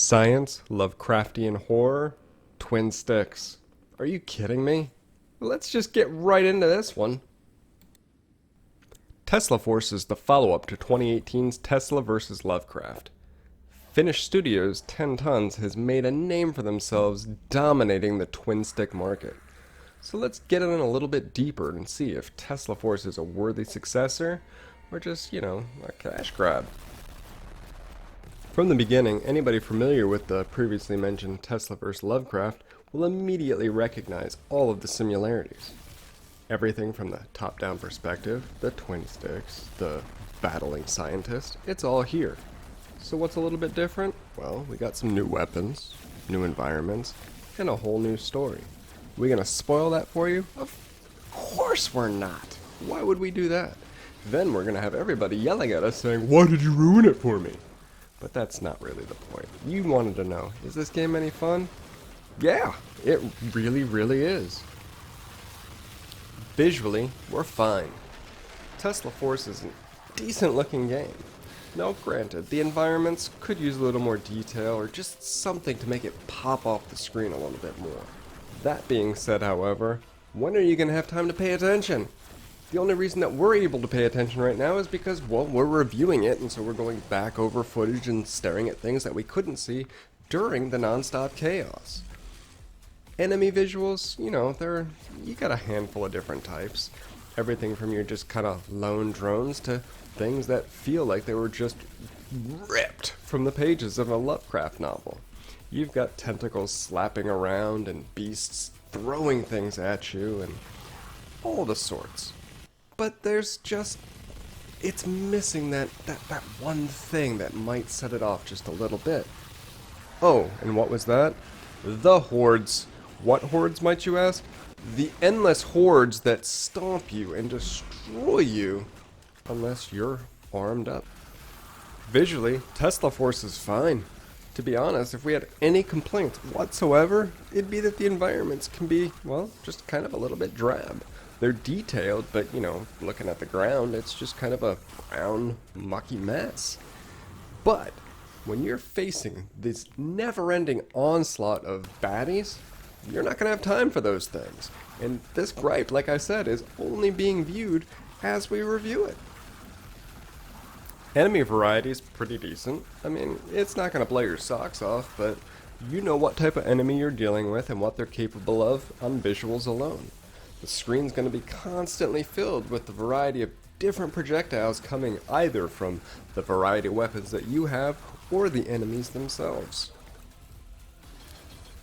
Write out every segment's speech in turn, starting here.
Science, Lovecraftian horror, twin sticks. Are you kidding me? Let's just get right into this one. Tesla Force is the follow-up to 2018's Tesla vs. Lovecraft. Finnish Studios 10 Tons has made a name for themselves dominating the twin stick market. So let's get in a little bit deeper and see if Tesla Force is a worthy successor or just, a cash grab. From the beginning, anybody familiar with the previously mentioned Tesla vs. Lovecraft will immediately recognize all of the similarities. Everything from the top-down perspective, the twin sticks, the battling scientist, it's all here. So what's a little bit different? Well, we got some new weapons, new environments, and a whole new story. We gonna spoil that for you? Of course we're not. Why would we do that? Then we're gonna have everybody yelling at us saying, "Why did you ruin it for me?" But that's not really the point. You wanted to know, is this game any fun? Yeah, it really, really is. Visually, we're fine. Tesla Force is a decent looking game. Now granted, the environments could use a little more detail or just something to make it pop off the screen a little bit more. That being said, however, when are you going to have time to pay attention? The only reason that we're able to pay attention right now is because, well, we're reviewing it, and so we're going back over footage and staring at things that we couldn't see during the non-stop chaos. Enemy visuals, you got a handful of different types. Everything from your just kind of lone drones to things that feel like they were just ripped from the pages of a Lovecraft novel. You've got tentacles slapping around and beasts throwing things at you and all the sorts. But there's just, it's missing that one thing that might set it off just a little bit. Oh, and what was that? The hordes. What hordes, might you ask? The endless hordes that stomp you and destroy you unless you're armed up. Visually, Tesla Force is fine. To be honest, if we had any complaints whatsoever, it'd be that the environments can be, well, just kind of a little bit drab. They're detailed, but, looking at the ground, it's just kind of a brown, mucky mess. But when you're facing this never-ending onslaught of baddies, you're not going to have time for those things. And this gripe, like I said, is only being viewed as we review it. Enemy variety is pretty decent. I mean, it's not going to blow your socks off, but you know what type of enemy you're dealing with and what they're capable of on visuals alone. The screen's going to be constantly filled with the variety of different projectiles coming either from the variety of weapons that you have or the enemies themselves.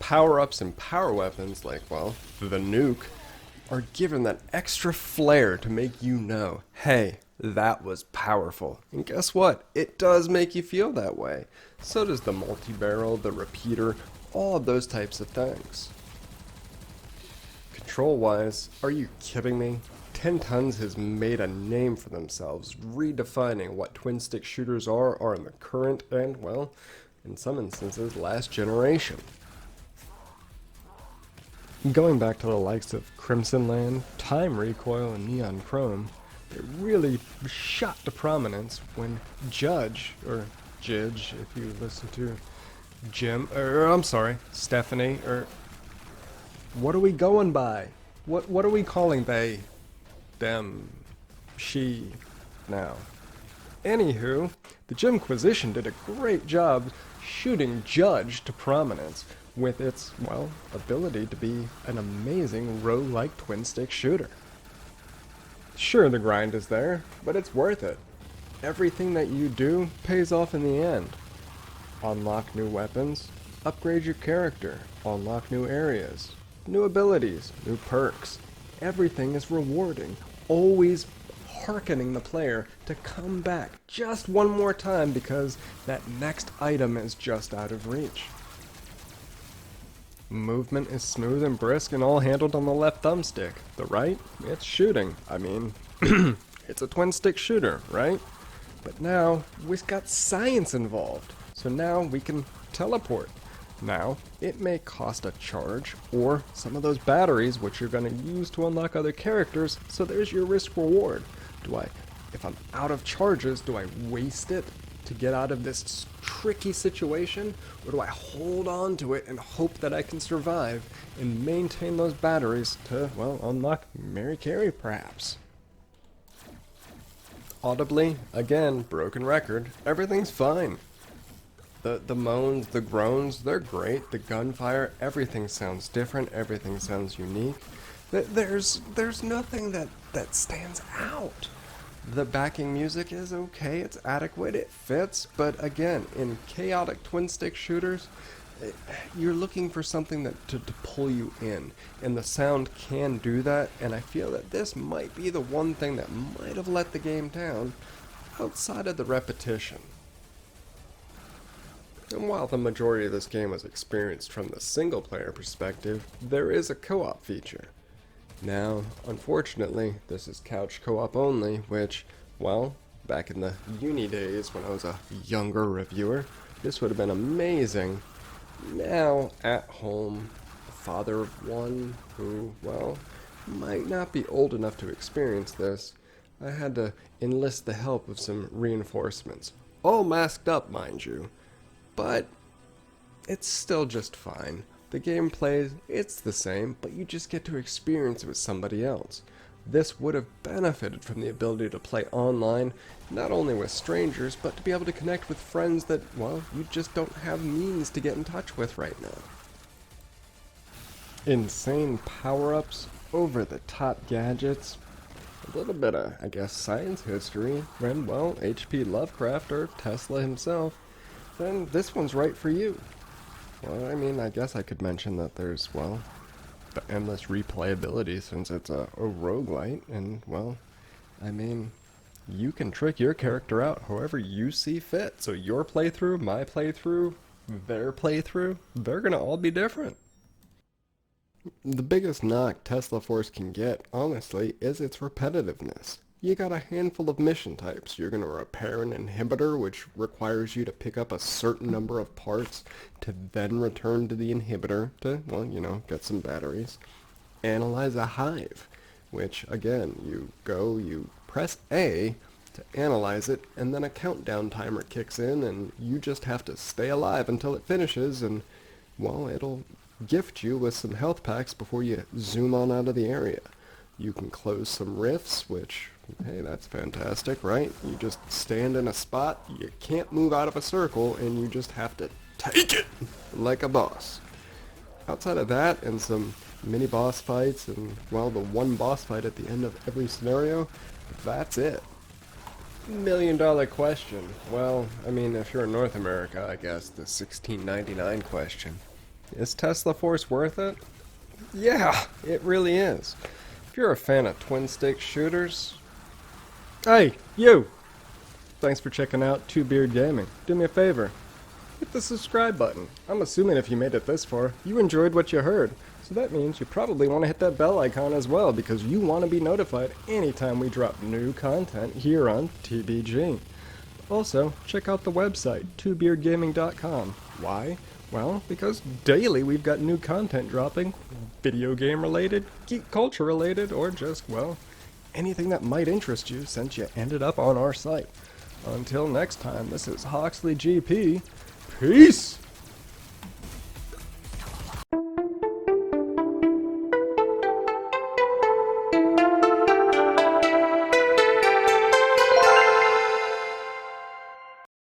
Power-ups and power weapons like, well, the nuke, are given that extra flair to make you know, hey, that was powerful. And guess what? It does make you feel that way. So does the multi-barrel, the repeater, all of those types of things. Control-wise, are you kidding me? 10 Tons has made a name for themselves, redefining what twin-stick shooters are in the current and, well, in some instances, last generation. Going back to the likes of Crimson Land, Time Recoil, and Neon Chrome, it really shot to prominence when Judge, or Jidge, if you listen to Stephanie, or what are we going by? What are we calling they, them, she, now? Anywho, the Jimquisition did a great job shooting Judge to prominence with its, well, ability to be an amazing rogue-like twin-stick shooter. Sure, the grind is there, but it's worth it. Everything that you do pays off in the end. Unlock new weapons, upgrade your character, unlock new areas, new abilities, new perks. Everything is rewarding, always hearkening the player to come back just one more time because that next item is just out of reach. Movement is smooth and brisk and all handled on the left thumbstick. The right, it's shooting. I mean, it's a twin-stick shooter, right? But now, we've got science involved. So now we can teleport. Now, it may cost a charge, or some of those batteries which you're going to use to unlock other characters, so there's your risk-reward. If I'm out of charges, do I waste it to get out of this tricky situation, or do I hold on to it and hope that I can survive and maintain those batteries to, well, unlock Mary Carey perhaps? Audibly, again, broken record, everything's fine. The moans, the groans, they're great. The gunfire, everything sounds different, everything sounds unique. There's nothing that stands out. The backing music is okay, it's adequate, it fits, but again, in chaotic twin-stick shooters, you're looking for something to pull you in, and the sound can do that, and I feel that this might be the one thing that might have let the game down outside of the repetition. And while the majority of this game was experienced from the single-player perspective, there is a co-op feature. Now, unfortunately, this is couch co-op only, which, well, back in the uni days when I was a younger reviewer, this would have been amazing. Now, at home, a father of one who, well, might not be old enough to experience this, I had to enlist the help of some reinforcements. All masked up, mind you. But it's still just fine. The gameplay, it's the same, but you just get to experience it with somebody else. This would have benefited from the ability to play online, not only with strangers, but to be able to connect with friends that, well, you just don't have means to get in touch with right now. Insane power-ups, over-the-top gadgets, a little bit of, I guess, science history, and, well, H.P. Lovecraft or Tesla himself, then this one's right for you. Well, I mean, I guess I could mention that there's, well, the endless replayability since it's a roguelite, and, well, I mean, you can trick your character out however you see fit. So your playthrough, my playthrough, their playthrough, they're gonna all be different. The biggest knock Tesla Force can get, honestly, is its repetitiveness. You got a handful of mission types. You're going to repair an inhibitor, which requires you to pick up a certain number of parts to then return to the inhibitor to, well, you know, get some batteries. Analyze a hive, which, again, you press A to analyze it, and then a countdown timer kicks in, and you just have to stay alive until it finishes, and, well, it'll gift you with some health packs before you zoom on out of the area. You can close some rifts, which, hey, that's fantastic, right? You just stand in a spot, you can't move out of a circle, and you just have to take it like a boss. Outside of that, and some mini boss fights, and, well, the one boss fight at the end of every scenario, that's it. $1 million question. Well, I mean, if you're in North America, I guess the $16.99 question. Is Tesla Force worth it? Yeah, it really is. If you're a fan of twin-stick shooters... Hey, you! Thanks for checking out Two Beard Gaming. Do me a favor. Hit the subscribe button. I'm assuming if you made it this far, you enjoyed what you heard. So that means you probably want to hit that bell icon as well, because you want to be notified anytime we drop new content here on TBG. Also, check out the website, twobeardgaming.com. Why? Well, because daily we've got new content dropping, video game related, geek culture related, or just, well, anything that might interest you since you ended up on our site. Until next time, this is Hawksley GP. Peace!